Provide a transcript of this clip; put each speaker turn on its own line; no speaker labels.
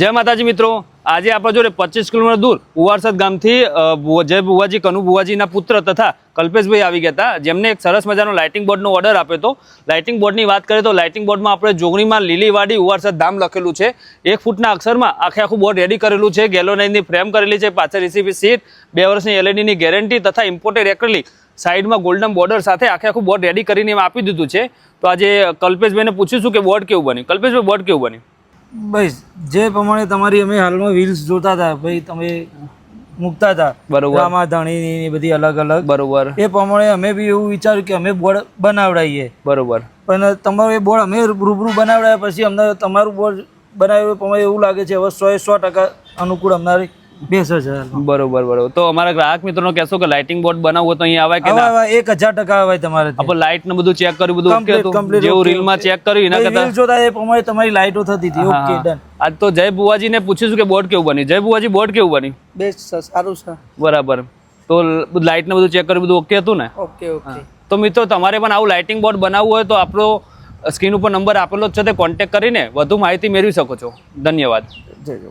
જય માતાજી મિત્રો, આજે આપણા જોડે 25 કિલોમીટર દૂર ઉવારસદ ગામથી જય બુવાજી કનુ બુવાજીના પુત્ર તથા કલ્પેશભાઈ આવી ગયા હતા, જેમને એક સરસ મજાનો લાઇટિંગ બોર્ડનો ઓર્ડર આપ્યો હતો। લાઇટિંગ બોર્ડની વાત કરીએ તો લાઇટિંગ બોર્ડમાં આપણે જોગણીમાં લીલીવાડી ઉવારસદ ધામ લખેલું છે। 1 ફૂટના અક્ષરમાં આખું બોર્ડ રેડી કરેલું છે। ગેલોનાઇઝની ફ્રેમ કરેલી છે, પાછળ રિસીપી સીટ, 2 વર્ષની એલઈડીની ગેરંટી તથા ઇમ્પોર્ટેડ એક્રેલિક સાઈડમાં ગોલ્ડન બોર્ડર સાથે આખું બોર્ડ રેડી કરીને આપી દીધું છે। તો આજે કલ્પેશભાઈને પૂછીશું કે બોર્ડ કેવું બન્યું। કલ્પેશભાઈ, બોર્ડ કેવું બન્યું?
ભાઈ જે પ્રમાણે તમારી અમે હાલમાં વ્હીલ્સ જોતા હતા, ભાઈ તમે મૂકતા હતા
બરોબર,
રામાધણીની બધી અલગ અલગ,
બરોબર,
એ પ્રમાણે અમે બી એવું વિચાર્યું કે અમે બોર્ડ બનાવડાવીએ,
બરોબર।
પણ તમારો એ બોર્ડ અમે રૂબરૂ બનાવડાવ્યા પછી અમને તમારું બોર્ડ બનાવ્યું પ્રમાણે એવું લાગે છે હવે 100% અનુકૂળ અમારી બેસે છે।
બરોબર, બરોબર। તો અમારા ગ્રાહક મિત્રોને કહેશો કે લાઇટિંગ બોર્ડ બનાવવું તો અહીંયા આવાય કે ના?
1000% આવે તમારે।
આપણે લાઇટ ને બધું ચેક કર્યું, બધું ઓકે હતું, જેવું રીલ માં ચેક કર્યું એના કરતા
રીલ જોતા એ પ્રમાણે તમારી લાઇટો થતી હતી, ઓકે ડન।
આજ તો જય બુવાજીને પૂછીશું કે બોર્ડ કેવું બન્યું। જય બુવાજી, બોર્ડ કેવું બન્યું?
બેસ્ટ સર, સારું છે,
બરાબર। તો લાઇટ ને બધું ચેક કર્યું, બધું ઓકે હતું ને?
Okay okay.
તો મિત્રો, તમારે પણ આવું લાઇટિંગ બોર્ડ બનાવવું હોય તો આપણો સ્ક્રીન ઉપર નંબર આપેલો જ છે, તે કોન્ટેક્ટ કરીને વધુ માહિતી મેળવી શકો છો। ધન્યવાદ।
જય જય।